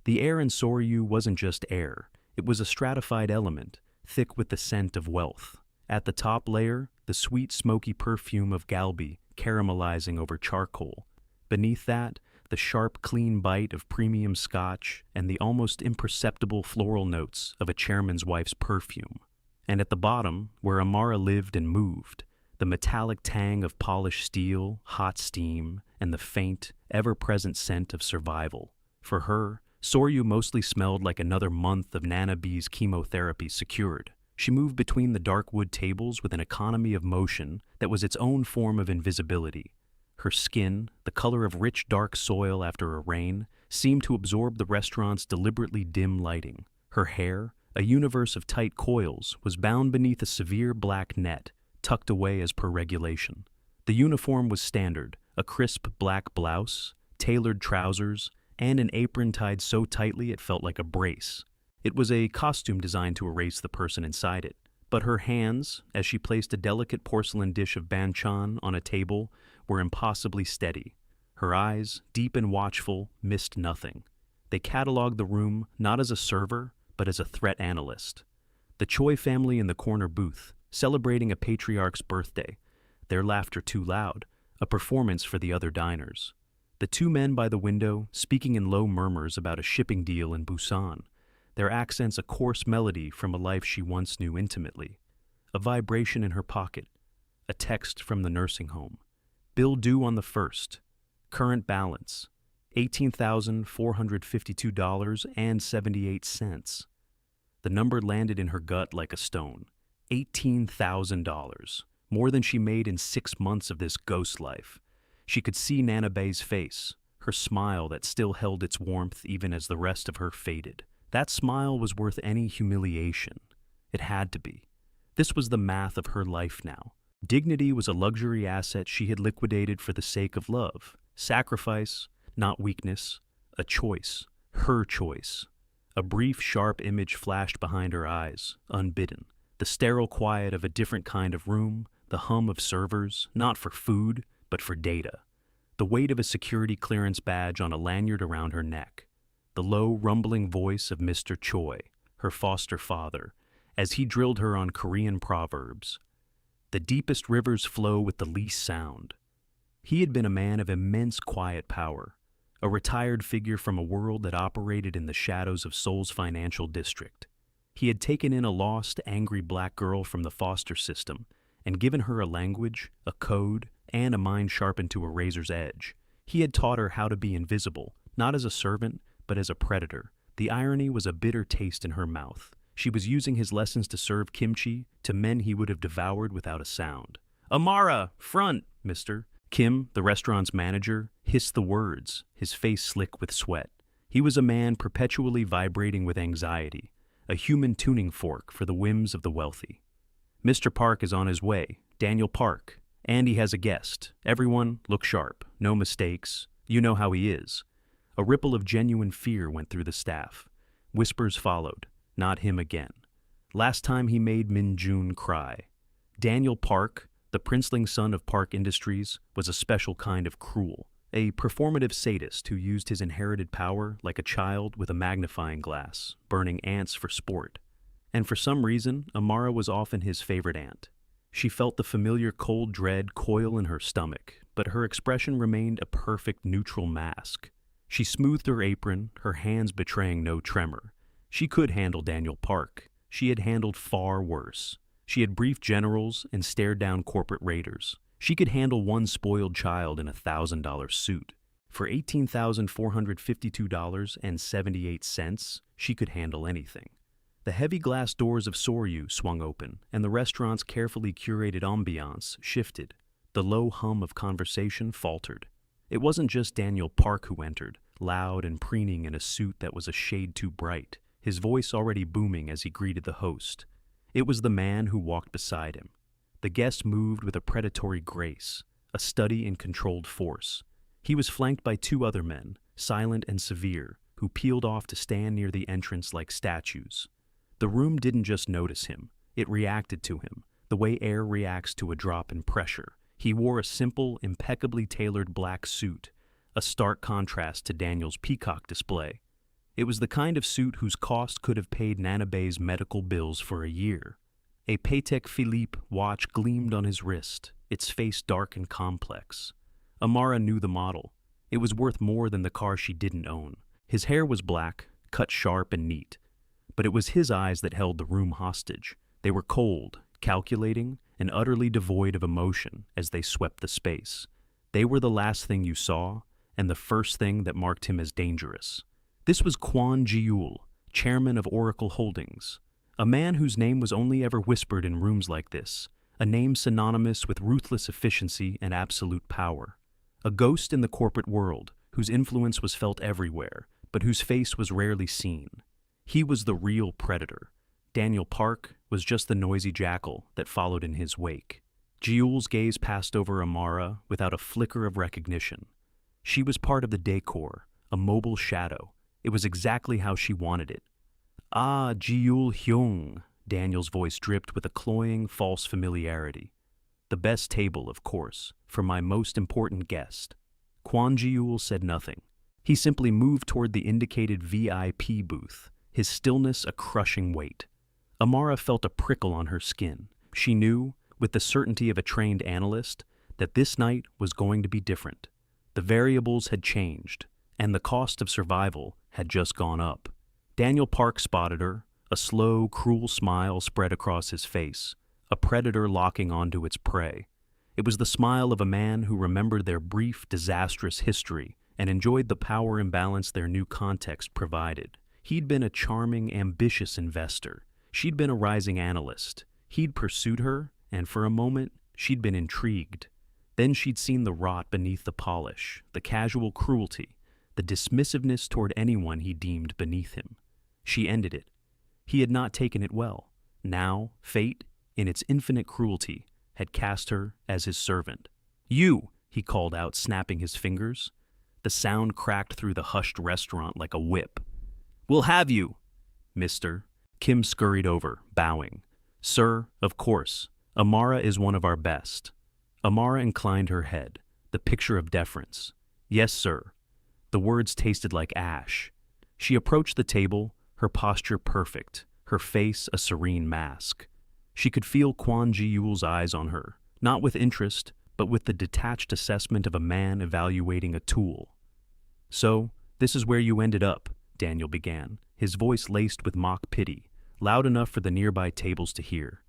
The air in Soryu wasn't just air, it was a stratified element, thick with the scent of wealth. At the top layer, the sweet smoky perfume of galbi caramelizing over charcoal. Beneath that, the sharp, clean bite of premium scotch and the almost imperceptible floral notes of a chairman's wife's perfume. And at the bottom, where Amara lived and moved, the metallic tang of polished steel, hot steam, and the faint, ever-present scent of survival. For her, Soryu mostly smelled like another month of Nana B's chemotherapy secured. She moved between the dark wood tables with an economy of motion that was its own form of invisibility. Her skin, the color of rich dark soil after a rain, seemed to absorb the restaurant's deliberately dim lighting. Her hair, a universe of tight coils, was bound beneath a severe black net, tucked away as per regulation. The uniform was standard, a crisp black blouse, tailored trousers, and an apron tied so tightly it felt like a brace. It was a costume designed to erase the person inside it, but her hands, as she placed a delicate porcelain dish of banchan on a table, were impossibly steady. Her eyes, deep and watchful, missed nothing. They catalogued the room not as a server, but as a threat analyst. The Choi family in the corner booth, celebrating a patriarch's birthday, their laughter too loud, a performance for the other diners. The two men by the window, speaking in low murmurs about a shipping deal in Busan, their accents a coarse melody from a life she once knew intimately. A vibration in her pocket, a text from the nursing home. Bill due on the 1st. Current balance, $18,452.78. The number landed in her gut like a stone. $18,000, more than she made in 6 months of this ghost life. She could see Nana Bae's face, her smile that still held its warmth even as the rest of her faded. That smile was worth any humiliation. It had to be. This was the math of her life now. Dignity was a luxury asset she had liquidated for the sake of love. Sacrifice, not weakness. A choice. Her choice. A brief, sharp image flashed behind her eyes, unbidden. The sterile quiet of a different kind of room, the hum of servers, not for food, but for data. The weight of a security clearance badge on a lanyard around her neck. The low, rumbling voice of Mr. Choi, her foster father, as he drilled her on Korean proverbs. The deepest rivers flow with the least sound. He had been a man of immense quiet power, a retired figure from a world that operated in the shadows of Seoul's financial district. He had taken in a lost, angry black girl from the foster system and given her a language, a code, and a mind sharpened to a razor's edge. He had taught her how to be invisible, not as a servant, but as a predator. The irony was a bitter taste in her mouth. She was using his lessons to serve kimchi to men he would have devoured without a sound. "Amara, front, mister." Kim, the restaurant's manager, hissed the words, his face slick with sweat. He was a man perpetually vibrating with anxiety, a human tuning fork for the whims of the wealthy. "Mr. Park is on his way, Daniel Park, and he has a guest. Everyone, look sharp, no mistakes. You know how he is." A ripple of genuine fear went through the staff. Whispers followed. Not him again. Last time he made Min Jun cry. Daniel Park, the princeling son of Park Industries, was a special kind of cruel, a performative sadist who used his inherited power like a child with a magnifying glass, burning ants for sport. And for some reason, Amara was often his favorite ant. She felt the familiar cold dread coil in her stomach, but her expression remained a perfect neutral mask. She smoothed her apron, her hands betraying no tremor. She could handle Daniel Park. She had handled far worse. She had briefed generals and stared down corporate raiders. She could handle one spoiled child in a $1,000 suit. For $18,452.78, she could handle anything. The heavy glass doors of Soryu swung open, and the restaurant's carefully curated ambiance shifted. The low hum of conversation faltered. It wasn't just Daniel Park who entered, loud and preening in a suit that was a shade too bright, his voice already booming as he greeted the host. It was the man who walked beside him. The guest moved with a predatory grace, a study in controlled force. He was flanked by two other men, silent and severe, who peeled off to stand near the entrance like statues. The room didn't just notice him, it reacted to him, the way air reacts to a drop in pressure. He wore a simple, impeccably tailored black suit, a stark contrast to Daniel's peacock display. It was the kind of suit whose cost could have paid Nanabe's medical bills for a year. A Patek Philippe watch gleamed on his wrist, its face dark and complex. Amara knew the model. It was worth more than the car she didn't own. His hair was black, cut sharp and neat. But it was his eyes that held the room hostage. They were cold, calculating, and utterly devoid of emotion as they swept the space. They were the last thing you saw, and the first thing that marked him as dangerous. This was Kwon Ji-yul, chairman of Oracle Holdings, a man whose name was only ever whispered in rooms like this, a name synonymous with ruthless efficiency and absolute power. A ghost in the corporate world, whose influence was felt everywhere, but whose face was rarely seen. He was the real predator. Daniel Park was just the noisy jackal that followed in his wake. Ji-yul's gaze passed over Amara without a flicker of recognition. She was part of the decor, a mobile shadow. It was exactly how she wanted it. "Ah, Ji-yul Hyung," Daniel's voice dripped with a cloying, false familiarity. "The best table, of course, for my most important guest." Kwon Ji-yul said nothing. He simply moved toward the indicated VIP booth, his stillness a crushing weight. Amara felt a prickle on her skin. She knew, with the certainty of a trained analyst, that this night was going to be different. The variables had changed, and the cost of survival had just gone up. Daniel Park spotted her, a slow, cruel smile spread across his face, a predator locking onto its prey. It was the smile of a man who remembered their brief, disastrous history and enjoyed the power imbalance their new context provided. He'd been a charming, ambitious investor. She'd been a rising analyst. He'd pursued her, and for a moment, she'd been intrigued. Then she'd seen the rot beneath the polish, the casual cruelty, the dismissiveness toward anyone he deemed beneath him. She ended it. He had not taken it well. Now, fate, in its infinite cruelty, had cast her as his servant. "You!" he called out, snapping his fingers. The sound cracked through the hushed restaurant like a whip. "We'll have you, mister." Kim scurried over, bowing. "Sir, of course. Amara is one of our best." Amara inclined her head, the picture of deference. "Yes, sir." The words tasted like ash. She approached the table, her posture perfect, her face a serene mask. She could feel Kwon Ji-yul's eyes on her, not with interest, but with the detached assessment of a man evaluating a tool. "So, this is where you ended up," Daniel began, his voice laced with mock pity, loud enough for the nearby tables to hear.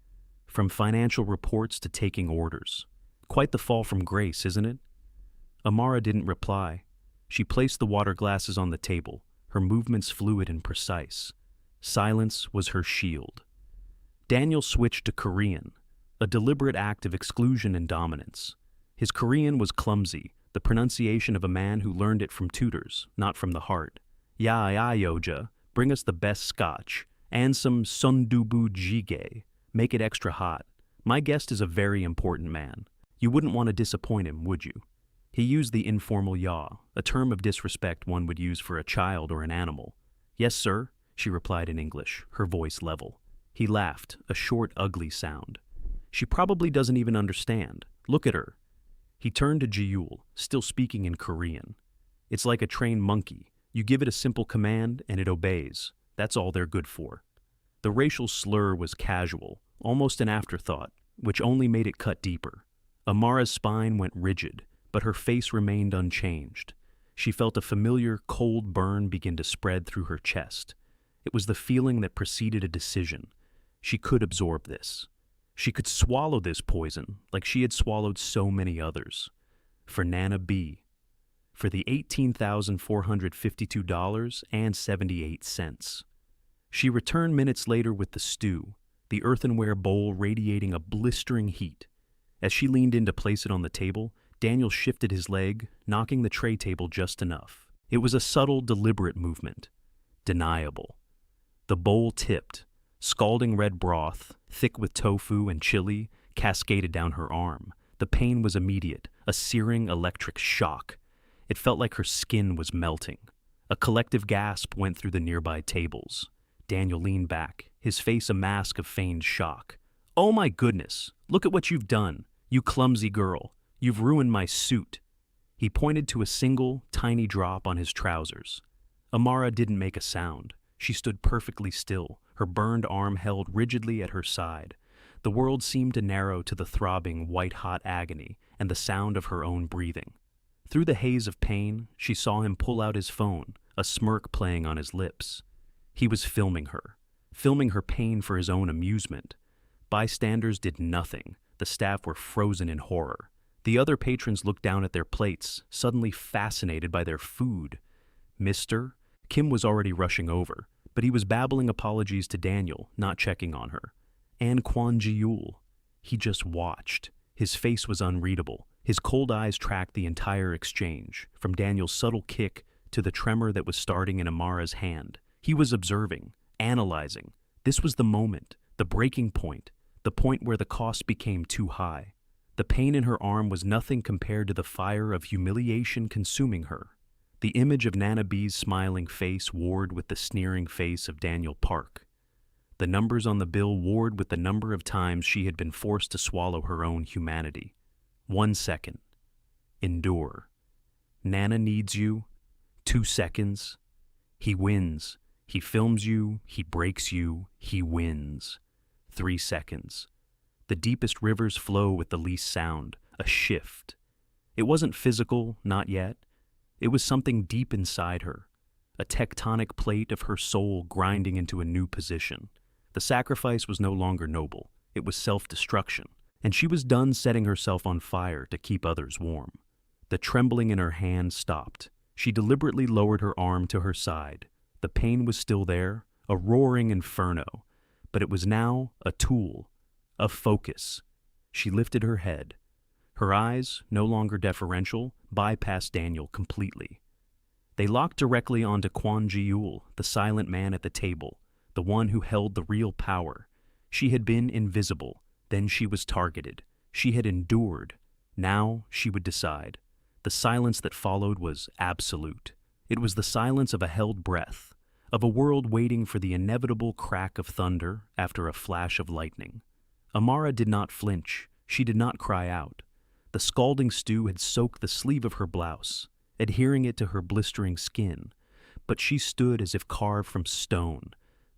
"From financial reports to taking orders. Quite the fall from grace, isn't it?" Amara didn't reply. She placed the water glasses on the table, her movements fluid and precise. Silence was her shield. Daniel switched to Korean, a deliberate act of exclusion and dominance. His Korean was clumsy, the pronunciation of a man who learned it from tutors, not from the heart. "Ya, ya, Yoja, bring us the best scotch, and some sundubu jjigae. Make it extra hot. My guest is a very important man. You wouldn't want to disappoint him, would you?" He used the informal yaw, a term of disrespect one would use for a child or an animal. "Yes, sir," she replied in English, her voice level. He laughed, a short, ugly sound. "She probably doesn't even understand. Look at her." He turned to Ji-yul, still speaking in Korean. "It's like a trained monkey. You give it a simple command, and it obeys. That's all they're good for." The racial slur was casual, almost an afterthought, which only made it cut deeper. Amara's spine went rigid, but her face remained unchanged. She felt a familiar, cold burn begin to spread through her chest. It was the feeling that preceded a decision. She could absorb this. She could swallow this poison like she had swallowed so many others. For Nana B. For the $18,452.78. She returned minutes later with the stew, the earthenware bowl radiating a blistering heat. As she leaned in to place it on the table, Daniel shifted his leg, knocking the tray table just enough. It was a subtle, deliberate movement. Deniable. The bowl tipped. Scalding red broth, thick with tofu and chili, cascaded down her arm. The pain was immediate, a searing electric shock. It felt like her skin was melting. A collective gasp went through the nearby tables. Daniel leaned back, his face a mask of feigned shock. "Oh my goodness, look at what you've done, you clumsy girl. You've ruined my suit." He pointed to a single, tiny drop on his trousers. Amara didn't make a sound. She stood perfectly still, her burned arm held rigidly at her side. The world seemed to narrow to the throbbing, white-hot agony and the sound of her own breathing. Through the haze of pain, she saw him pull out his phone, a smirk playing on his lips. He was filming her pain for his own amusement. Bystanders did nothing. The staff were frozen in horror. The other patrons looked down at their plates, suddenly fascinated by their food. Mister? Kim was already rushing over, but he was babbling apologies to Daniel, not checking on her. And Kwon Ji-yul. He just watched. His face was unreadable. His cold eyes tracked the entire exchange, from Daniel's subtle kick to the tremor that was starting in Amara's hand. He was observing, analyzing. This was the moment, the breaking point, the point where the cost became too high. The pain in her arm was nothing compared to the fire of humiliation consuming her. The image of Nana B's smiling face warred with the sneering face of Daniel Park. The numbers on the bill warred with the number of times she had been forced to swallow her own humanity. 1 second. Endure. Nana needs you. 2 seconds. He wins. He films you. He breaks you. He wins. 3 seconds. The deepest rivers flow with the least sound. A shift. It wasn't physical, not yet. It was something deep inside her. A tectonic plate of her soul grinding into a new position. The sacrifice was no longer noble. It was self-destruction. And she was done setting herself on fire to keep others warm. The trembling in her hand stopped. She deliberately lowered her arm to her side. The pain was still there, a roaring inferno, but it was now a tool, a focus. She lifted her head. Her eyes, no longer deferential, bypassed Daniel completely. They locked directly onto Kwon Ji-yul, the silent man at the table, the one who held the real power. She had been invisible. Then she was targeted. She had endured. Now she would decide. The silence that followed was absolute. It was the silence of a held breath, of a world waiting for the inevitable crack of thunder after a flash of lightning. Amara did not flinch. She did not cry out. The scalding stew had soaked the sleeve of her blouse, adhering it to her blistering skin, but she stood as if carved from stone.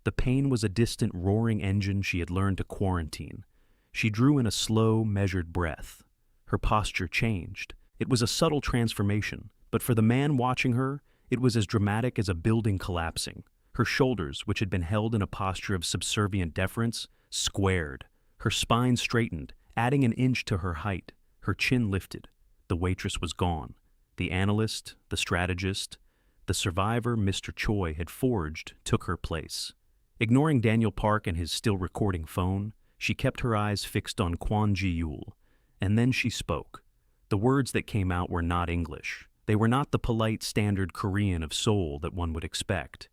The pain was a distant roaring engine she had learned to quarantine. She drew in a slow, measured breath. Her posture changed. It was a subtle transformation, but for the man watching her, it was as dramatic as a building collapsing. Her shoulders, which had been held in a posture of subservient deference, squared. Her spine straightened, adding an inch to her height. Her chin lifted. The waitress was gone. The analyst, the strategist, the survivor Mr. Choi had forged took her place. Ignoring Daniel Park and his still recording phone, she kept her eyes fixed on Kwon Ji-yul, and then she spoke. The words that came out were not English. They were not the polite, standard Korean of Seoul that one would expect.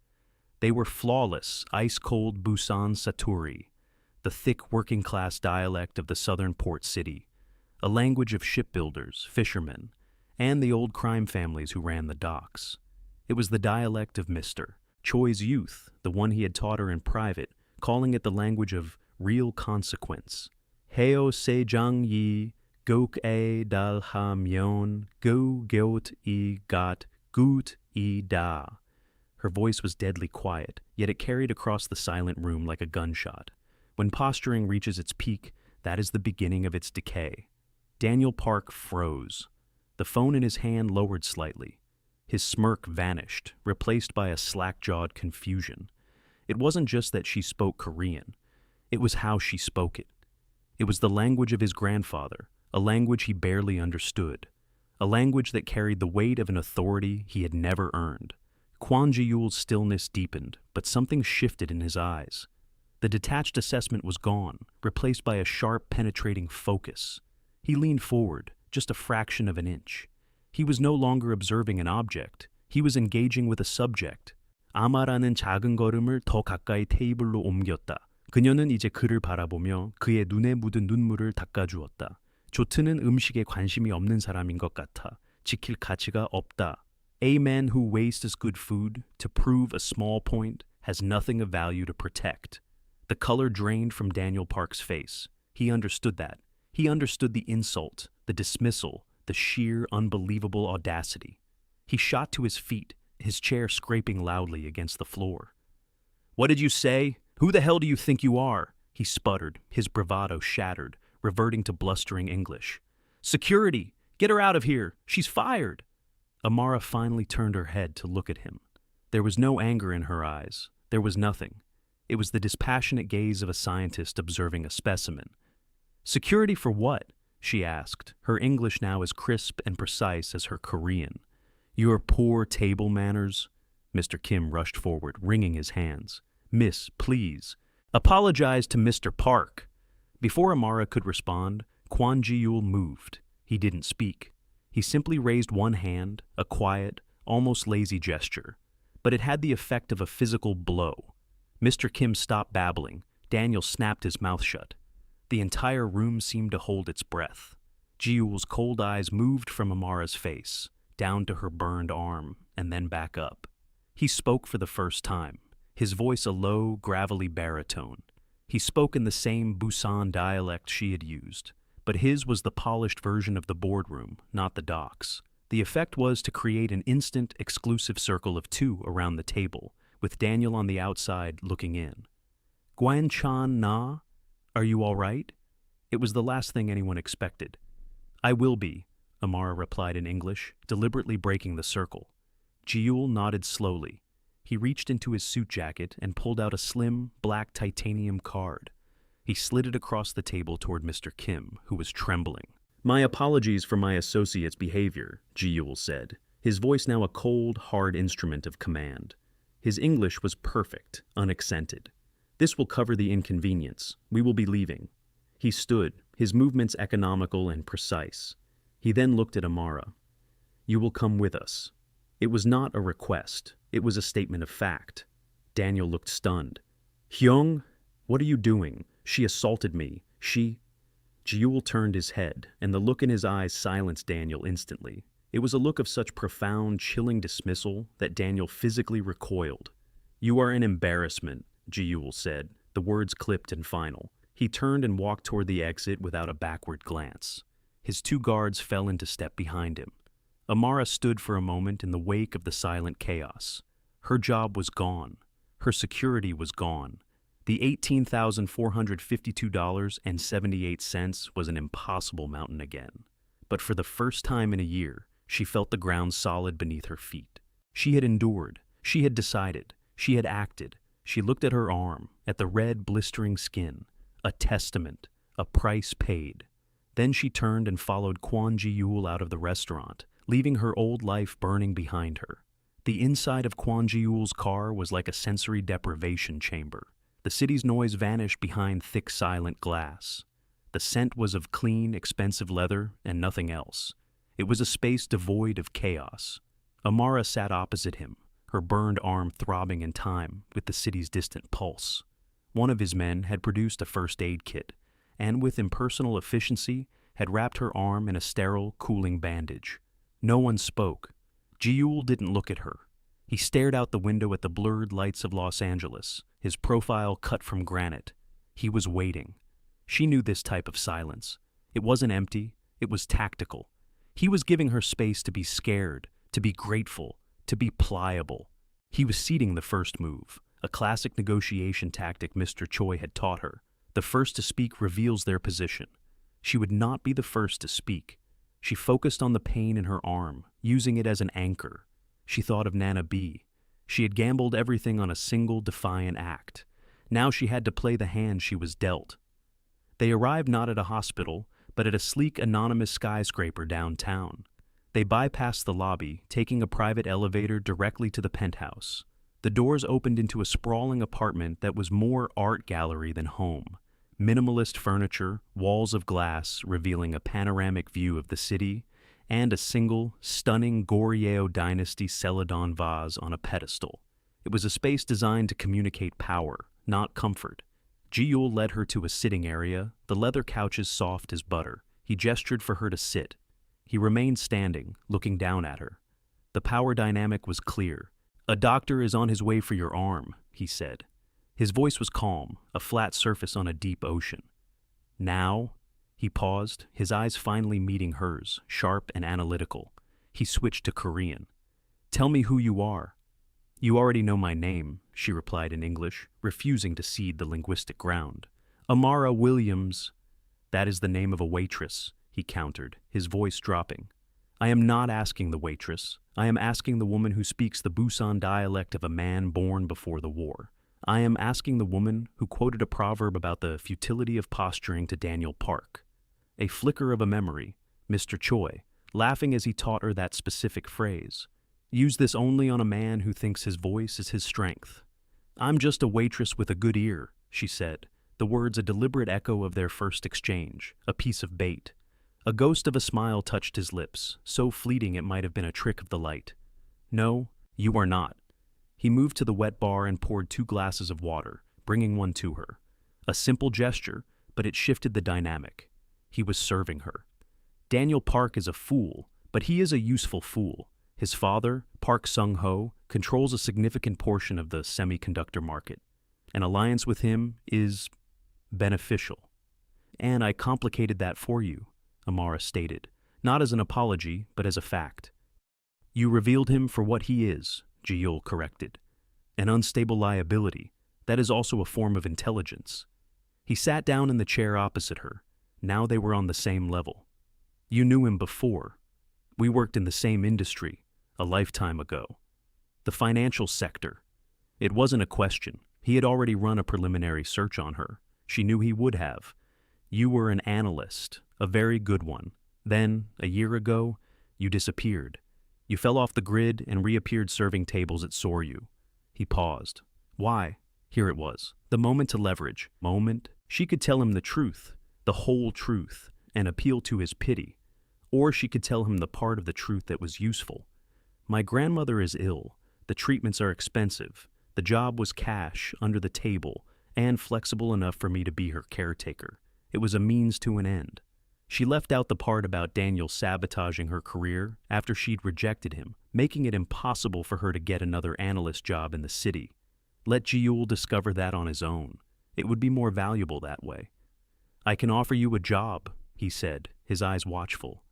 They were flawless, ice-cold Busan Saturi, the thick working-class dialect of the southern port city, a language of shipbuilders, fishermen, and the old crime families who ran the docks. It was the dialect of Mr. Choi's youth, the one he had taught her in private, calling it the language of real consequence. Heo sejang yi gok e dal ha myon go geot I got gut I da. Her voice was deadly quiet, yet it carried across the silent room like a gunshot. When posturing reaches its peak, that is the beginning of its decay. Daniel Park froze. The phone in his hand lowered slightly. His smirk vanished, replaced by a slack-jawed confusion. It wasn't just that she spoke Korean. It was how she spoke it. It was the language of his grandfather, a language he barely understood, a language that carried the weight of an authority he had never earned. Kwon Ji-yul's stillness deepened, but something shifted in his eyes. The detached assessment was gone, replaced by a sharp, penetrating focus. He leaned forward, just a fraction of an inch. He was no longer observing an object. He was engaging with a subject. 아마라는 작은 걸음을 더 가까이 테이블로 옮겼다. 그녀는 이제 그를 바라보며 그의 눈에 묻은 눈물을 닦아주었다. 조트는 음식에 관심이 없는 사람인 것 같아. 지킬 가치가 없다. A man who wastes good food to prove a small point has nothing of value to protect. The color drained from Daniel Park's face. He understood that. He understood the insult, the dismissal, the sheer, unbelievable audacity. He shot to his feet, his chair scraping loudly against the floor. "What did you say? Who the hell do you think you are?" he sputtered, his bravado shattered, reverting to blustering English. "Security! Get her out of here! She's fired!" Amara finally turned her head to look at him. There was no anger in her eyes. There was nothing. It was the dispassionate gaze of a scientist observing a specimen. "Security for what?" she asked, her English now as crisp and precise as her Korean. "Your poor table manners?" Mr. Kim rushed forward, wringing his hands. "Miss, please. Apologize to Mr. Park." Before Amara could respond, Kwon Ji-yul moved. He didn't speak. He simply raised one hand, a quiet, almost lazy gesture. But it had the effect of a physical blow. Mr. Kim stopped babbling. Daniel snapped his mouth shut. The entire room seemed to hold its breath. Ji-yul's cold eyes moved from Amara's face, down to her burned arm, and then back up. He spoke for the first time, his voice a low, gravelly baritone. He spoke in the same Busan dialect she had used, but his was the polished version of the boardroom, not the docks. The effect was to create an instant, exclusive circle of two around the table, with Daniel on the outside looking in. "Guan-chan na? Are you all right?" It was the last thing anyone expected. "I will be," Amara replied in English, deliberately breaking the circle. Ji-yul nodded slowly. He reached into his suit jacket and pulled out a slim, black titanium card. He slid it across the table toward Mr. Kim, who was trembling. "My apologies for my associate's behavior," Ji-yul said, his voice now a cold, hard instrument of command. His English was perfect, unaccented. "This will cover the inconvenience. We will be leaving." He stood, his movements economical and precise. He then looked at Amara. "You will come with us." It was not a request. It was a statement of fact. Daniel looked stunned. "Hyung, what are you doing? She assaulted me. She—" Ji-yul turned his head, and the look in his eyes silenced Daniel instantly. It was a look of such profound, chilling dismissal that Daniel physically recoiled. "You are an embarrassment," Ji-yul said, the words clipped and final. He turned and walked toward the exit without a backward glance. His two guards fell into step behind him. Amara stood for a moment in the wake of the silent chaos. Her job was gone. Her security was gone. The $18,452.78 was an impossible mountain again. But for the first time in a year, she felt the ground solid beneath her feet. She had endured. She had decided. She had acted. She looked at her arm, at the red, blistering skin. A testament. A price paid. Then she turned and followed Kwon Ji-yul out of the restaurant, leaving her old life burning behind her. The inside of Kwon Ji-yul's car was like a sensory deprivation chamber. The city's noise vanished behind thick, silent glass. The scent was of clean, expensive leather and nothing else. It was a space devoid of chaos. Amara sat opposite him, her burned arm throbbing in time with the city's distant pulse. One of his men had produced a first aid kit, and with impersonal efficiency had wrapped her arm in a sterile, cooling bandage. No one spoke. Ji-yul didn't look at her. He stared out the window at the blurred lights of Los Angeles, his profile cut from granite. He was waiting. She knew this type of silence. It wasn't empty. It was tactical. He was giving her space to be scared, to be grateful, to be pliable. He was ceding the first move, a classic negotiation tactic Mr. Choi had taught her. The first to speak reveals their position. She would not be the first to speak. She focused on the pain in her arm, using it as an anchor. She thought of Nana B. She had gambled everything on a single defiant act. Now she had to play the hand she was dealt. They arrived not at a hospital, but at a sleek, anonymous skyscraper downtown. They bypassed the lobby, taking a private elevator directly to the penthouse. The doors opened into a sprawling apartment that was more art gallery than home. Minimalist furniture, walls of glass revealing a panoramic view of the city, and a single, stunning Goryeo Dynasty Celadon vase on a pedestal. It was a space designed to communicate power, not comfort. Ji-yul led her to a sitting area, the leather couches soft as butter. He gestured for her to sit. He remained standing, looking down at her. The power dynamic was clear. "A doctor is on his way for your arm," he said. His voice was calm, a flat surface on a deep ocean. "Now?" He paused, his eyes finally meeting hers, sharp and analytical. He switched to Korean. Tell me who you are." "You already know my name," she replied in English, refusing to cede the linguistic ground. "Amara Williams." "That is the name of a waitress," he countered, his voice dropping. "I am not asking the waitress. I am asking the woman who speaks the Busan dialect of a man born before the war. I am asking the woman who quoted a proverb about the futility of posturing to Daniel Park." A flicker of a memory, Mr. Choi, laughing as he taught her that specific phrase. Use this only on a man who thinks his voice is his strength. "I'm just a waitress with a good ear," she said, the words a deliberate echo of their first exchange, a piece of bait. A ghost of a smile touched his lips, so fleeting it might have been a trick of the light. "No, you are not." He moved to the wet bar and poured 2 glasses of water, bringing one to her. A simple gesture, but it shifted the dynamic. He was serving her. Daniel Park is a fool, but he is a useful fool. His father, Park Sung-ho, controls a significant portion of the semiconductor market. An alliance with him is beneficial. "And I complicated that for you," Amara stated, not as an apology, but as a fact. "You revealed him for what he is," Ji-yul corrected. "An unstable liability. That is also a form of intelligence." He sat down in the chair opposite her. Now they were on the same level. "You knew him before. We worked in the same industry, a lifetime ago. The financial sector." It wasn't a question. He had already run a preliminary search on her. She knew he would have. "You were an analyst, a very good one. Then, a year ago, you disappeared. You fell off the grid and reappeared serving tables at Soryu." He paused. Why? Here it was. The moment to leverage. Moment. She could tell him the truth, the whole truth, and appeal to his pity. Or she could tell him the part of the truth that was useful. "My grandmother is ill. The treatments are expensive. The job was cash, under the table, and flexible enough for me to be her caretaker. It was a means to an end." She left out the part about Daniel sabotaging her career after she'd rejected him, making it impossible for her to get another analyst job in the city. Let Ji-yul discover that on his own. It would be more valuable that way. "I can offer you a job," he said, his eyes watchful.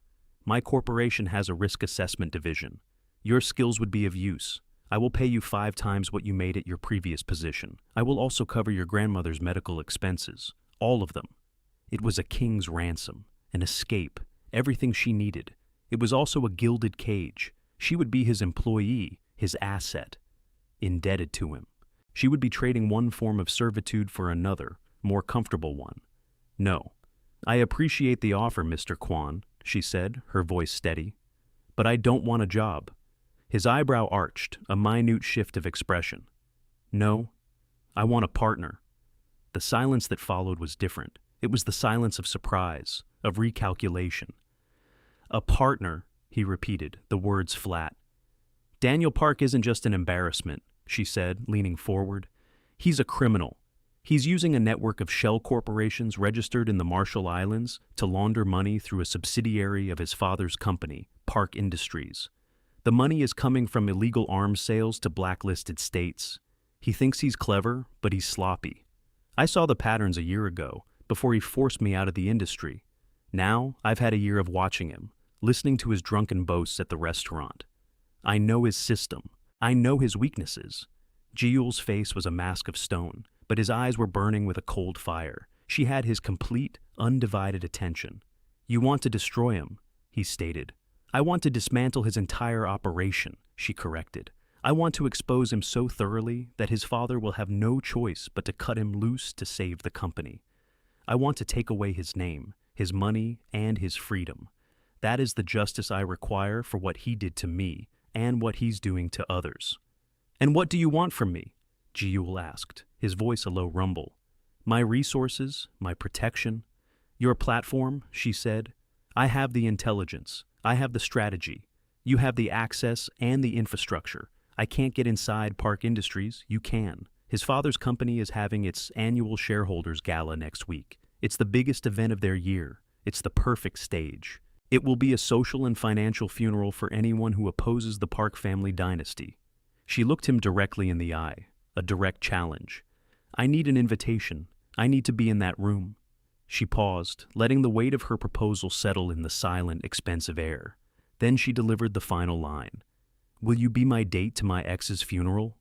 "My corporation has a risk assessment division. Your skills would be of use. I will pay you 5 times what you made at your previous position. I will also cover your grandmother's medical expenses, all of them." It was a king's ransom, an escape, everything she needed. It was also a gilded cage. She would be his employee, his asset, indebted to him. She would be trading one form of servitude for another, more comfortable one. "No. I appreciate the offer, Mr. Kwan," she said, her voice steady. "But I don't want a job." His eyebrow arched, a minute shift of expression. "No, I want a partner." The silence that followed was different. It was the silence of surprise, of recalculation. "A partner," he repeated, the words flat. "Daniel Park isn't just an embarrassment," she said, leaning forward. "He's a criminal. He's using a network of shell corporations registered in the Marshall Islands to launder money through a subsidiary of his father's company, Park Industries. The money is coming from illegal arms sales to blacklisted states. He thinks he's clever, but he's sloppy. I saw the patterns a year ago, before he forced me out of the industry. Now, I've had a year of watching him, listening to his drunken boasts at the restaurant. I know his system. I know his weaknesses." Ji-yul's face was a mask of stone, but his eyes were burning with a cold fire. She had his complete, undivided attention. "You want to destroy him," he stated. "I want to dismantle his entire operation," she corrected. "I want to expose him so thoroughly that his father will have no choice but to cut him loose to save the company. I want to take away his name, his money, and his freedom. That is the justice I require for what he did to me and what he's doing to others." "And what do you want from me?" Ji-yul asked, his voice a low rumble. "My resources, my protection." "Your platform," she said. "I have the intelligence. I have the strategy. You have the access and the infrastructure. I can't get inside Park Industries. You can. His father's company is having its annual shareholders gala next week. It's the biggest event of their year. It's the perfect stage. It will be a social and financial funeral for anyone who opposes the Park family dynasty." She looked him directly in the eye, a direct challenge. "I need an invitation. I need to be in that room." She paused, letting the weight of her proposal settle in the silent, expensive air. Then she delivered the final line. Will you be my date to my ex's funeral?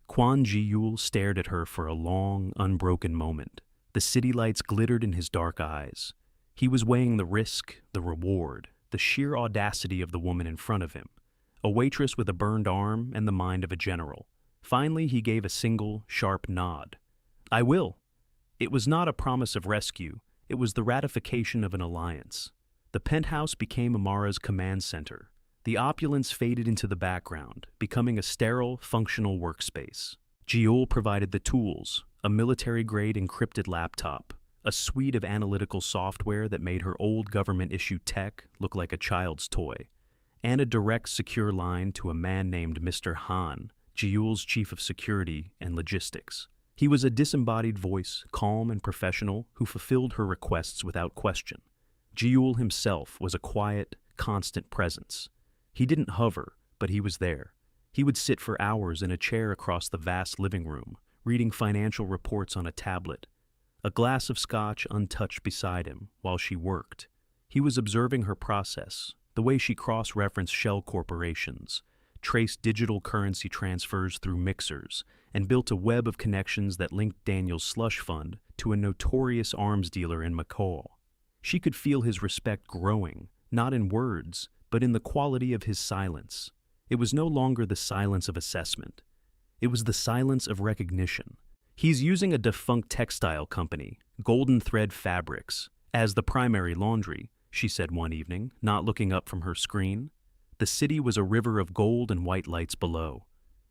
Kwon Ji-yul stared at her for a long, unbroken moment. The city lights glittered in his dark eyes. He was weighing the risk, the reward, the sheer audacity of the woman in front of him. A waitress with a burned arm and the mind of a general. Finally, he gave a single, sharp nod. I will. It was not a promise of rescue. It was the ratification of an alliance. The penthouse became Amara's command center. The opulence faded into the background, becoming a sterile, functional workspace. Jiul provided the tools, a military-grade encrypted laptop, a suite of analytical software that made her old government-issued tech look like a child's toy, and a direct, secure line to a man named Mr. Han, Jiul's chief of security and logistics. He was a disembodied voice, calm and professional, who fulfilled her requests without question. Jiul himself was a quiet, constant presence. He didn't hover, but he was there. He would sit for hours in a chair across the vast living room, reading financial reports on a tablet, a glass of scotch untouched beside him while she worked. He was observing her process, the way she cross-referenced shell corporations, traced digital currency transfers through mixers, and built a web of connections that linked Daniel's slush fund to a notorious arms dealer in McCall. She could feel his respect growing, not in words, but in the quality of his silence. It was no longer the silence of assessment. It was the silence of recognition. He's using a defunct textile company, Golden Thread Fabrics, as the primary laundry, she said one evening, not looking up from her screen. The city was a river of gold and white lights below.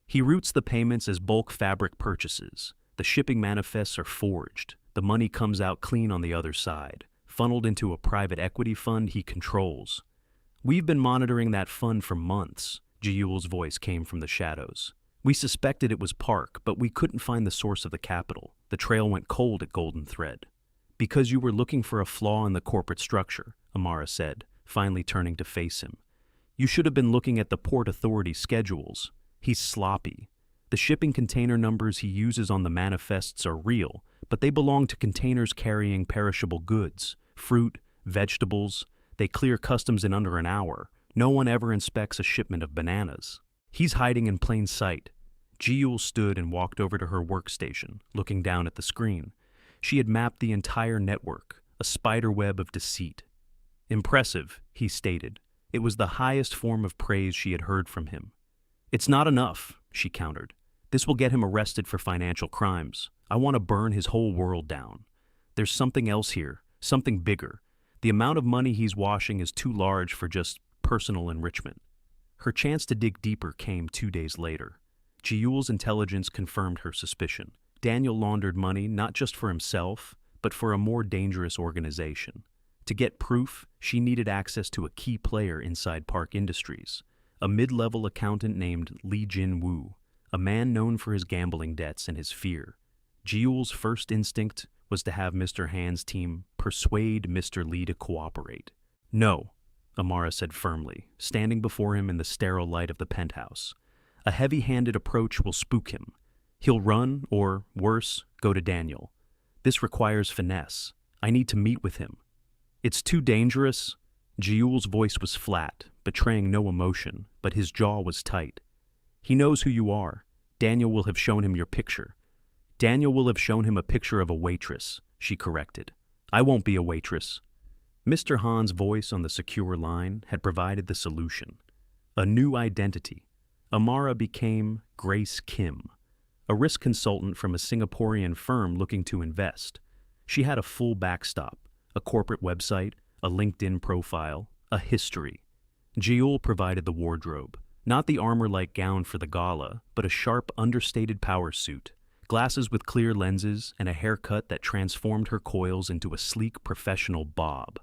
He routes the payments as bulk fabric purchases. The shipping manifests are forged. The money comes out clean on the other side, funneled into a private equity fund he controls. We've been monitoring that fund for months, Jiul's voice came from the shadows. We suspected it was Park, but we couldn't find the source of the capital. The trail went cold at Golden Thread. Because you were looking for a flaw in the corporate structure, Amara said, finally turning to face him. You should have been looking at the Port Authority schedules. He's sloppy. The shipping container numbers he uses on the manifests are real, but they belong to containers carrying perishable goods, fruit, vegetables. They clear customs in under an hour. No one ever inspects a shipment of bananas. He's hiding in plain sight. Jiul stood and walked over to her workstation, looking down at the screen. She had mapped the entire network, a spider web of deceit. Impressive, he stated. It was the highest form of praise she had heard from him. It's not enough, she countered. This will get him arrested for financial crimes. I want to burn his whole world down. There's something else here, something bigger. The amount of money he's washing is too large for just personal enrichment. Her chance to dig deeper came 2 days later. Jiul's intelligence confirmed her suspicion. Daniel laundered money not just for himself, but for a more dangerous organization. To get proof, she needed access to a key player inside Park Industries, a mid-level accountant named Lee Jin-woo, a man known for his gambling debts and his fear. Jiul's first instinct was to have Mr. Han's team persuade Mr. Lee to cooperate. No, Amara said firmly, standing before him in the sterile light of the penthouse. A heavy-handed approach will spook him. He'll run, or, worse, go to Daniel. This requires finesse. I need to meet with him. It's too dangerous. Jiul's voice was flat, betraying no emotion, but his jaw was tight. He knows who you are. Daniel will have shown him your picture. Daniel will have shown him a picture of a waitress, she corrected. I won't be a waitress. Mr. Han's voice on the secure line had provided the solution. A new identity. Amara became Grace Kim, a risk consultant from a Singaporean firm looking to invest. She had a full backstop, a corporate website, a LinkedIn profile, a history. Jiul provided the wardrobe, not the armor-like gown for the gala, but a sharp, understated power suit, glasses with clear lenses, and a haircut that transformed her coils into a sleek, professional bob.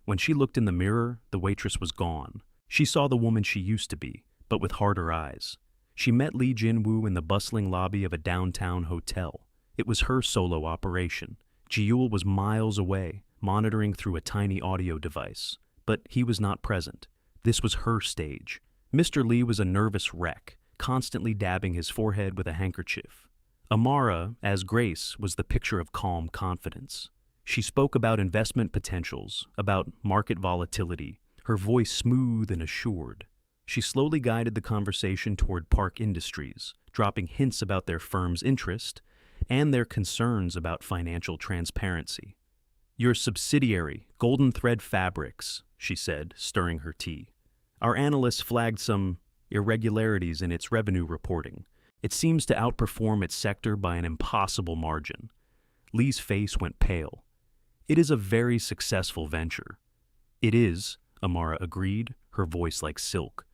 When she looked in the mirror, the waitress was gone. She saw the woman she used to be, but with harder eyes. She met Lee Jin-woo in the bustling lobby of a downtown hotel. It was her solo operation. Jiul was miles away, monitoring through a tiny audio device. But he was not present. This was her stage. Mr. Lee was a nervous wreck, constantly dabbing his forehead with a handkerchief. Amara, as Grace, was the picture of calm confidence. She spoke about investment potentials, about market volatility, her voice smooth and assured. She slowly guided the conversation toward Park Industries, dropping hints about their firm's interest and their concerns about financial transparency. "Your subsidiary, Golden Thread Fabrics," she said, stirring her tea. "Our analysts flagged some irregularities in its revenue reporting. It seems to outperform its sector by an impossible margin." Lee's face went pale. "It is a very successful venture." "It is," Amara agreed, her voice like silk.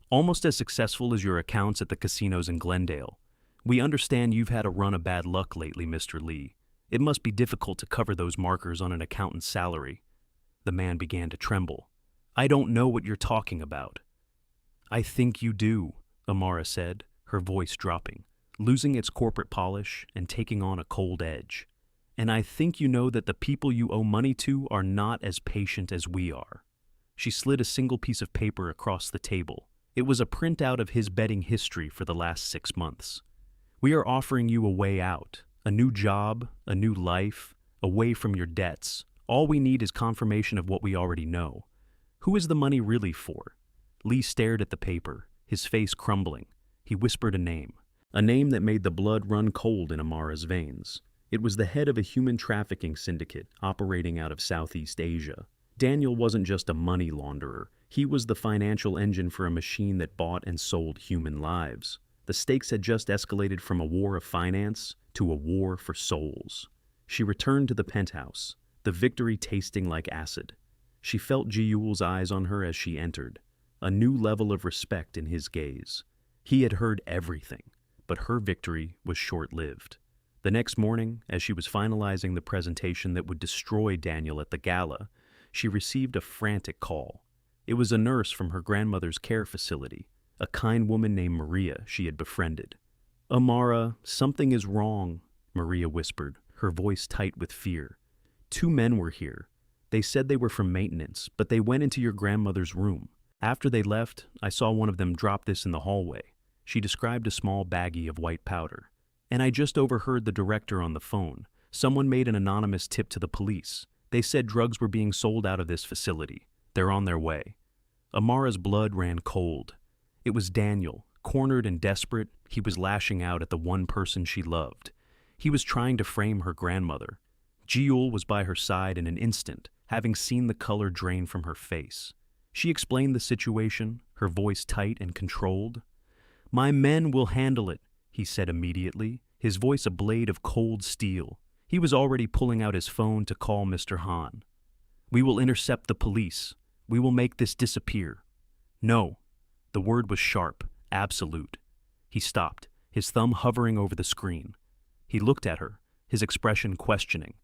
"Almost as successful as your accounts at the casinos in Glendale. We understand you've had a run of bad luck lately, Mr. Lee. It must be difficult to cover those markers on an accountant's salary." The man began to tremble. "I don't know what you're talking about." "I think you do," Amara said, her voice dropping, losing its corporate polish and taking on a cold edge. "And I think you know that the people you owe money to are not as patient as we are." She slid a single piece of paper across the table. It was a printout of his betting history for the last 6 months. "We are offering you a way out, a new job, a new life, away from your debts. All we need is confirmation of what we already know. Who is the money really for?" Lee stared at the paper, his face crumbling. He whispered a name that made the blood run cold in Amara's veins. It was the head of a human trafficking syndicate operating out of Southeast Asia. Daniel wasn't just a money launderer. He was the financial engine for a machine that bought and sold human lives. The stakes had just escalated from a war of finance to a war for souls. She returned to the penthouse, the victory tasting like acid. She felt Jiul's eyes on her as she entered, a new level of respect in his gaze. He had heard everything, but her victory was short-lived. The next morning, as she was finalizing the presentation that would destroy Daniel at the gala, she received a frantic call. It was a nurse from her grandmother's care facility, a kind woman named Maria she had befriended. "Amara, something is wrong," Maria whispered, her voice tight with fear. "2 men were here. They said they were from maintenance, but they went into your grandmother's room. After they left, I saw one of them drop this in the hallway." She described a small baggie of white powder. "And I just overheard the director on the phone. Someone made an anonymous tip to the police. They said drugs were being sold out of this facility. They're on their way." Amara's blood ran cold. It was Daniel. Cornered and desperate, he was lashing out at the one person she loved. He was trying to frame her grandmother. Jiul was by her side in an instant, having seen the color drain from her face. She explained the situation, her voice tight and controlled. "My men will handle it," he said immediately, his voice a blade of cold steel. He was already pulling out his phone to call Mr. Han. "We will intercept the police. We will make this disappear." "No." The word was sharp, absolute. He stopped, his thumb hovering over the screen. He looked at her, his expression questioning.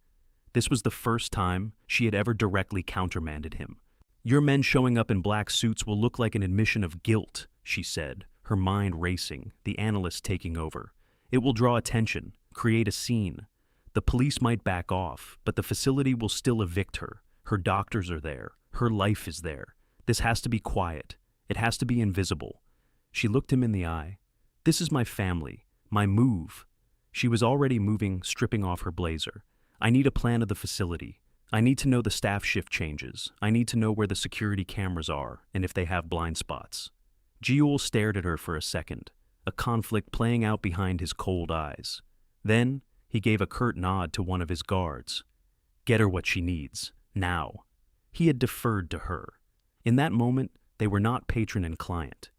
This was the first time she had ever directly countermanded him. "Your men showing up in black suits will look like an admission of guilt," she said, her mind racing, the analyst taking over. "It will draw attention, create a scene. The police might back off, but the facility will still evict her. Her doctors are there. Her life is there. This has to be quiet. It has to be invisible." She looked him in the eye. "This is my family, my move." She was already moving, stripping off her blazer. "I need a plan of the facility. I need to know the staff shift changes. I need to know where the security cameras are and if they have blind spots." Jiul stared at her for a second, a conflict playing out behind his cold eyes. Then he gave a curt nod to one of his guards. "Get her what she needs, now." He had deferred to her. In that moment, they were not patron and client.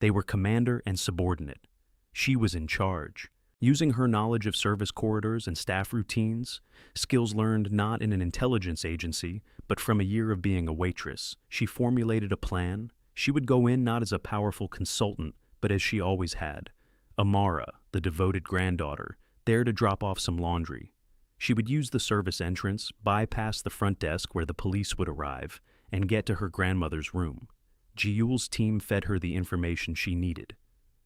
They were commander and subordinate. She was in charge. Using her knowledge of service corridors and staff routines, skills learned not in an intelligence agency, but from a year of being a waitress, she formulated a plan. She would go in not as a powerful consultant, but as she always had. Amara, the devoted granddaughter, there to drop off some laundry. She would use the service entrance, bypass the front desk where the police would arrive, and get to her grandmother's room. Jiul's team fed her the information she needed.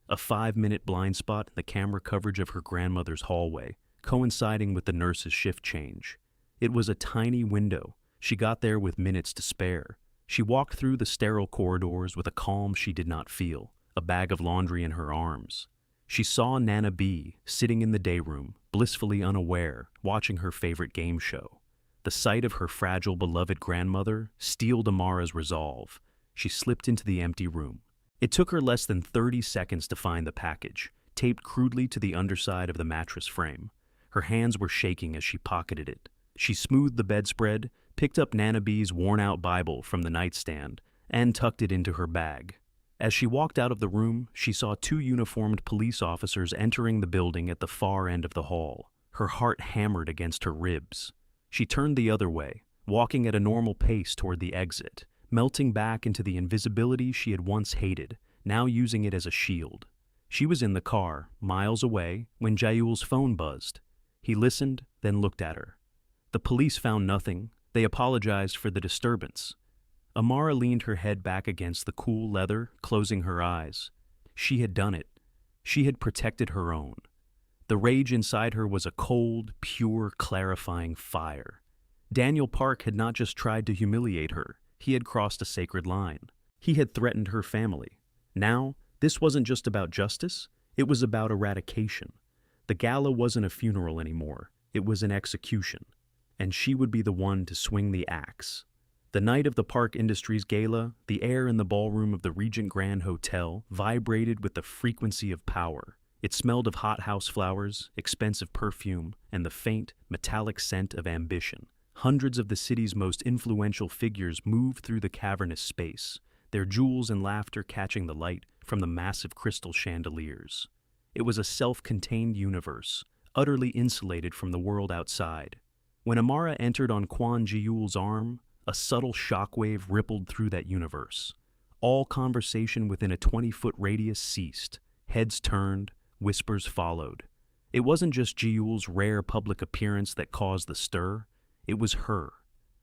A 5-minute blind spot in the camera coverage of her grandmother's hallway, coinciding with the nurse's shift change. It was a tiny window. She got there with minutes to spare. She walked through the sterile corridors with a calm she did not feel, a bag of laundry in her arms. She saw Nana B sitting in the day room, blissfully unaware, watching her favorite game show. The sight of her fragile, beloved grandmother steeled Amara's resolve. She slipped into the empty room. It took her less than 30 seconds to find the package, taped crudely to the underside of the mattress frame. Her hands were shaking as she pocketed it. She smoothed the bedspread, picked up Nana B's worn-out Bible from the nightstand, and tucked it into her bag. As she walked out of the room, she saw two uniformed police officers entering the building at the far end of the hall. Her heart hammered against her ribs. She turned the other way, walking at a normal pace toward the exit, melting back into the invisibility she had once hated, now using it as a shield. She was in the car, miles away, when Jaeul's phone buzzed. He listened, then looked at her. The police found nothing. They apologized for the disturbance. Amara leaned her head back against the cool leather, closing her eyes. She had done it. She had protected her own. The rage inside her was a cold, pure, clarifying fire. Daniel Park had not just tried to humiliate her. He had crossed a sacred line. He had threatened her family. Now, this wasn't just about justice. It was about eradication. The gala wasn't a funeral anymore. It was an execution. And she would be the one to swing the axe. The night of the Park Industries Gala, the air in the ballroom of the Regent Grand Hotel vibrated with the frequency of power. It smelled of hothouse flowers, expensive perfume, and the faint, metallic scent of ambition. Hundreds of the city's most influential figures moved through the cavernous space, their jewels and laughter catching the light from the massive crystal chandeliers. It was a self-contained universe, utterly insulated from the world outside. When Amara entered on Kwon Ji-Yul's arm, a subtle shockwave rippled through that universe. All conversation within a 20-foot radius ceased. Heads turned, whispers followed. It wasn't just Ji-Yul's rare public appearance that caused the stir. It was her.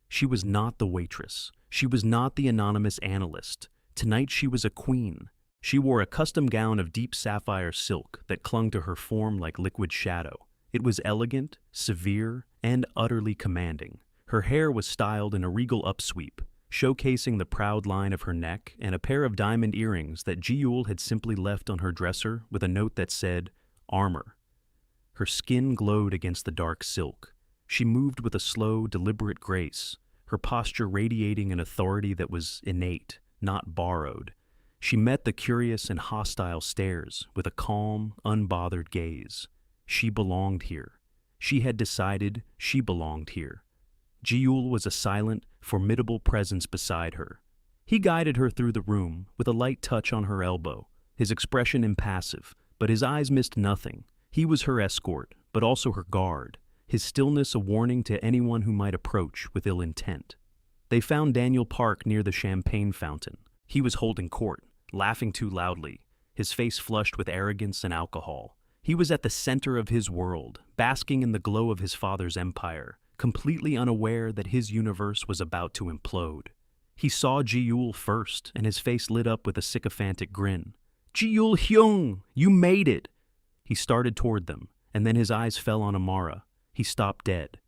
She was not the waitress. She was not the anonymous analyst. Tonight she was a queen. She wore a custom gown of deep sapphire silk that clung to her form like liquid shadow. It was elegant, severe, and utterly commanding. Her hair was styled in a regal upsweep, showcasing the proud line of her neck and a pair of diamond earrings that Ji-Yul had simply left on her dresser with a note that said, "Armor." Her skin glowed against the dark silk. She moved with a slow, deliberate grace, her posture radiating an authority that was innate, not borrowed. She met the curious and hostile stares with a calm, unbothered gaze. She belonged here. She had decided she belonged here. Ji-Yul was a silent, formidable presence beside her. He guided her through the room with a light touch on her elbow, his expression impassive, but his eyes missed nothing. He was her escort, but also her guard, his stillness a warning to anyone who might approach with ill intent. They found Daniel Park near the champagne fountain. He was holding court, laughing too loudly, his face flushed with arrogance and alcohol. He was at the center of his world, basking in the glow of his father's empire, completely unaware that his universe was about to implode. He saw Ji-Yul first, and his face lit up with a sycophantic grin. "Ji-Yul Hyung, you made it!" He started toward them, and then his eyes fell on Amara. He stopped dead.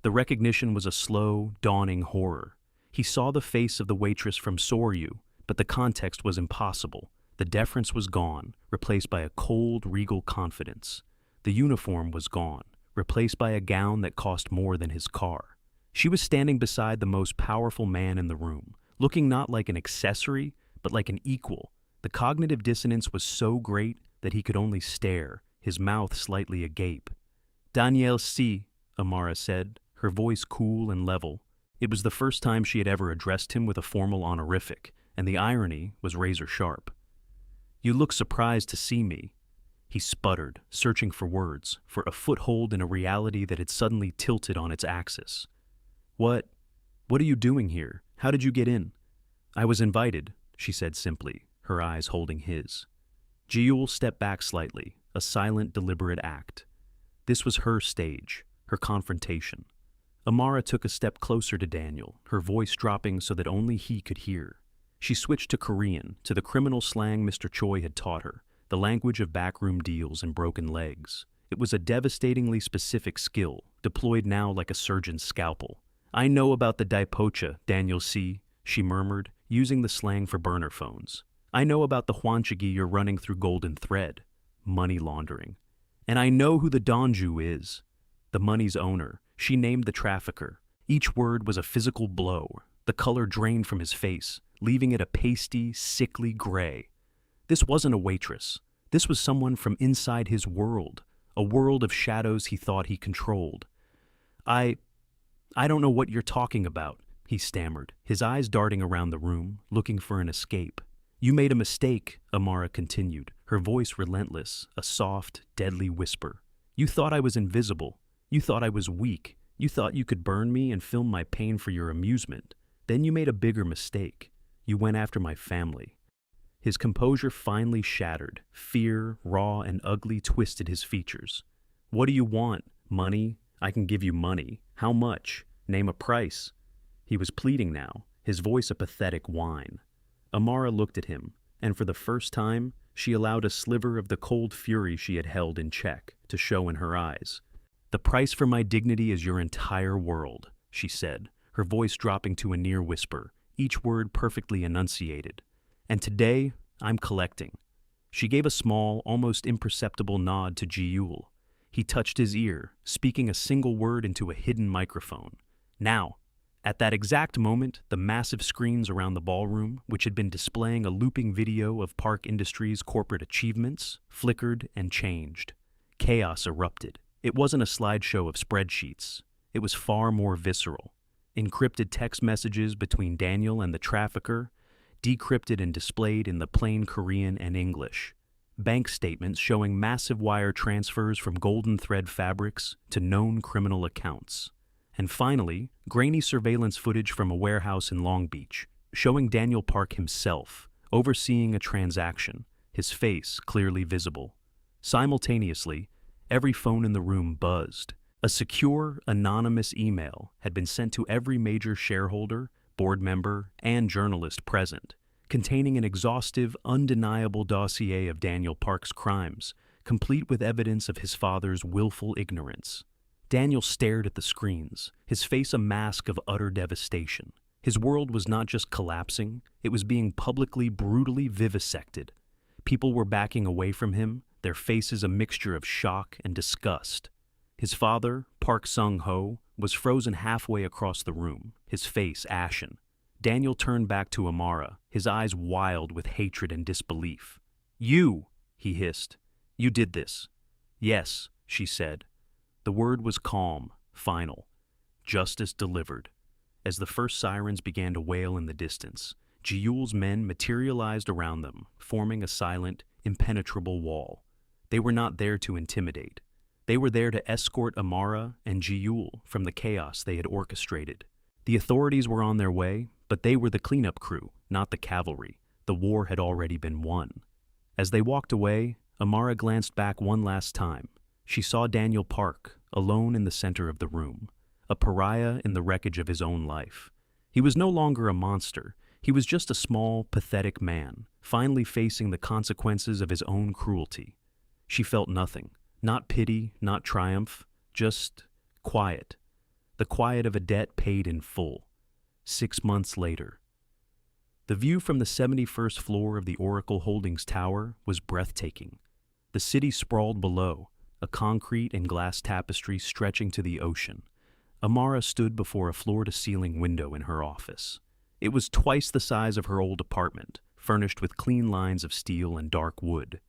The recognition was a slow, dawning horror. He saw the face of the waitress from Soryu, but the context was impossible. The deference was gone, replaced by a cold, regal confidence. The uniform was gone, replaced by a gown that cost more than his car. She was standing beside the most powerful man in the room, looking not like an accessory, but like an equal. The cognitive dissonance was so great that he could only stare, his mouth slightly agape. "Daniel C.," Amara said, her voice cool and level. It was the first time she had ever addressed him with a formal honorific, and the irony was razor sharp. "You look surprised to see me." He sputtered, searching for words, for a foothold in a reality that had suddenly tilted on its axis. What are you doing here? How did you get in?" "I was invited," she said simply, her eyes holding his. Ji-Yul stepped back slightly, a silent, deliberate act. This was her stage, her confrontation. Amara took a step closer to Daniel, her voice dropping so that only he could hear. She switched to Korean, to the criminal slang Mr. Choi had taught her, the language of backroom deals and broken legs. It was a devastatingly specific skill, deployed now like a surgeon's scalpel. "I know about the Daipocha, Daniel C.," she murmured, using the slang for burner phones. "I know about the Hwanchigi you're running through Golden Thread. Money laundering. And I know who the Donju is. The money's owner." She named the trafficker. Each word was a physical blow. The color drained from his face, leaving it a pasty, sickly gray. This wasn't a waitress. This was someone from inside his world, a world of shadows he thought he controlled. I don't know what you're talking about, he stammered, his eyes darting around the room, looking for an escape. You made a mistake, Amara continued, her voice relentless, a soft, deadly whisper. You thought I was invisible. You thought I was weak. You thought you could burn me and film my pain for your amusement. Then you made a bigger mistake. You went after my family. His composure finally shattered. Fear, raw and ugly, twisted his features. What do you want? Money? I can give you money. How much? Name a price. He was pleading now, his voice a pathetic whine. Amara looked at him, and for the first time, she allowed a sliver of the cold fury she had held in check to show in her eyes. The price for my dignity is your entire world, she said, her voice dropping to a near whisper, each word perfectly enunciated. And today, I'm collecting. She gave a small, almost imperceptible nod to Jiul. He touched his ear, speaking a single word into a hidden microphone. Now. At that exact moment, the massive screens around the ballroom, which had been displaying a looping video of Park Industries' corporate achievements, flickered and changed. Chaos erupted. It wasn't a slideshow of spreadsheets. It was far more visceral. Encrypted text messages between Daniel and the trafficker, decrypted and displayed in the plain Korean and English. Bank statements showing massive wire transfers from golden thread fabrics to known criminal accounts. And finally, grainy surveillance footage from a warehouse in Long Beach, showing Daniel Park himself, overseeing a transaction, his face clearly visible. Simultaneously, every phone in the room buzzed. A secure, anonymous email had been sent to every major shareholder, board member, and journalist present, containing an exhaustive, undeniable dossier of Daniel Park's crimes, complete with evidence of his father's willful ignorance. Daniel stared at the screens, his face a mask of utter devastation. His world was not just collapsing, it was being publicly, brutally vivisected. People were backing away from him, their faces a mixture of shock and disgust. His father, Park Sung-ho, was frozen halfway across the room, his face ashen. Daniel turned back to Amara, his eyes wild with hatred and disbelief. You, he hissed. You did this. Yes, she said. The word was calm, final. Justice delivered. As the first sirens began to wail in the distance, Jiul's men materialized around them, forming a silent, impenetrable wall. They were not there to intimidate. They were there to escort Amara and Jiul from the chaos they had orchestrated. The authorities were on their way, but they were the cleanup crew, not the cavalry. The war had already been won. As they walked away, Amara glanced back one last time. She saw Daniel Park, alone in the center of the room, a pariah in the wreckage of his own life. He was no longer a monster. He was just a small, pathetic man, finally facing the consequences of his own cruelty. She felt nothing, not pity, not triumph, just quiet. The quiet of a debt paid in full. 6 months later. The view from the 71st floor of the Oracle Holdings Tower was breathtaking. The city sprawled below, a concrete and glass tapestry stretching to the ocean. Amara stood before a floor-to-ceiling window in her office. It was twice the size of her old apartment, furnished with clean lines of steel and dark wood.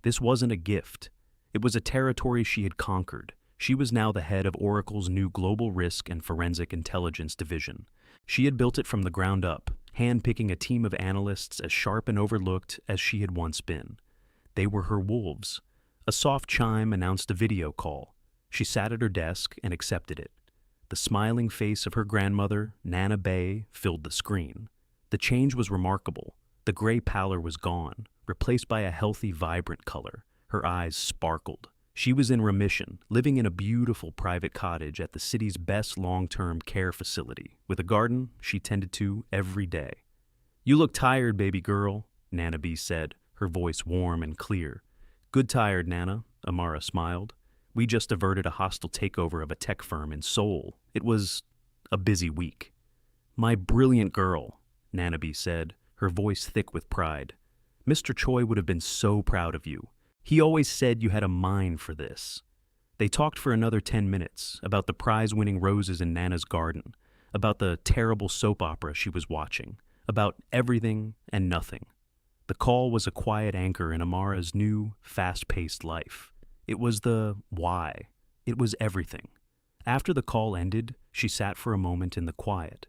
This wasn't a gift. It was a territory she had conquered. She was now the head of Oracle's new Global Risk and Forensic Intelligence division. She had built it from the ground up, hand-picking a team of analysts as sharp and overlooked as she had once been. They were her wolves. A soft chime announced a video call. She sat at her desk and accepted it. The smiling face of her grandmother, Nana Bay, filled the screen. The change was remarkable. The gray pallor was gone, replaced by a healthy, vibrant color. Her eyes sparkled. She was in remission, living in a beautiful private cottage at the city's best long-term care facility, with a garden she tended to every day. "You look tired, baby girl," Nana B said, her voice warm and clear. "Good tired, Nana," Amara smiled. "We just averted a hostile takeover of a tech firm in Seoul. It was a busy week." "My brilliant girl," Nana B said, her voice thick with pride. "Mr. Choi would have been so proud of you. He always said you had a mind for this." They talked for another 10 minutes about the prize-winning roses in Nana's garden, about the terrible soap opera she was watching, about everything and nothing. The call was a quiet anchor in Amara's new, fast-paced life. It was the why. It was everything. After the call ended, she sat for a moment in the quiet.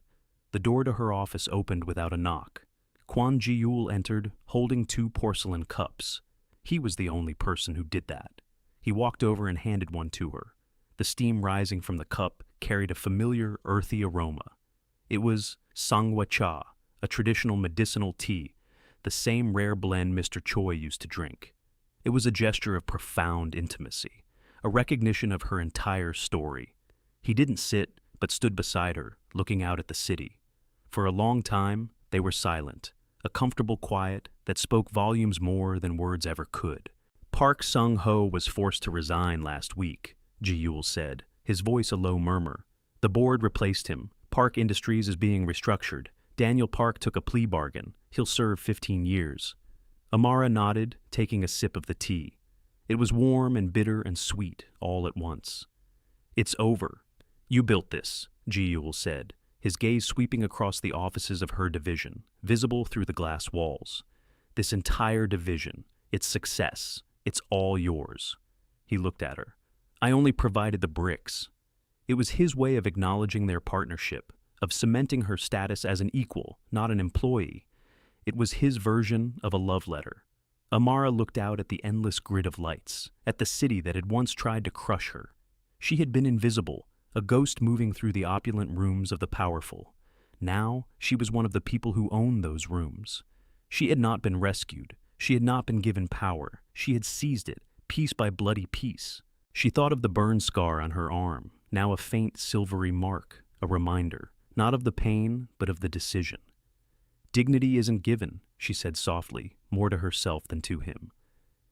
The door to her office opened without a knock. Kwon Ji-yul entered, holding 2 porcelain cups. He was the only person who did that. He walked over and handed one to her. The steam rising from the cup carried a familiar, earthy aroma. It was sangwa cha, a traditional medicinal tea, the same rare blend Mr. Choi used to drink. It was a gesture of profound intimacy, a recognition of her entire story. He didn't sit, but stood beside her, looking out at the city. For a long time, they were silent, a comfortable quiet that spoke volumes more than words ever could. Park Sung-ho was forced to resign last week, Ji-yul said, his voice a low murmur. The board replaced him. Park Industries is being restructured. Daniel Park took a plea bargain. He'll serve 15 years. Amara nodded, taking a sip of the tea. It was warm and bitter and sweet all at once. It's over. You built this, Ji-yul said, his gaze sweeping across the offices of her division, visible through the glass walls. This entire division, its success, it's all yours. He looked at her. I only provided the bricks. It was his way of acknowledging their partnership, of cementing her status as an equal, not an employee. It was his version of a love letter. Amara looked out at the endless grid of lights, at the city that had once tried to crush her. She had been invisible, a ghost moving through the opulent rooms of the powerful. Now she was one of the people who owned those rooms. She had not been rescued. She had not been given power. She had seized it, piece by bloody piece. She thought of the burn scar on her arm, now a faint silvery mark, a reminder, not of the pain, but of the decision. Dignity isn't given, she said softly, more to herself than to him.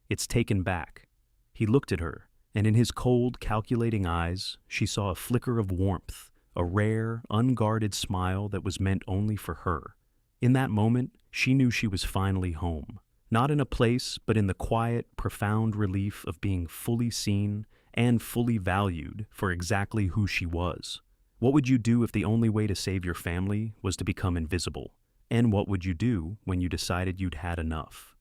It's taken back. He looked at her, and in his cold, calculating eyes, she saw a flicker of warmth, a rare, unguarded smile that was meant only for her. In that moment, she knew she was finally home. Not in a place, but in the quiet, profound relief of being fully seen and fully valued for exactly who she was. What would you do if the only way to save your family was to become invisible? And what would you do when you decided you'd had enough?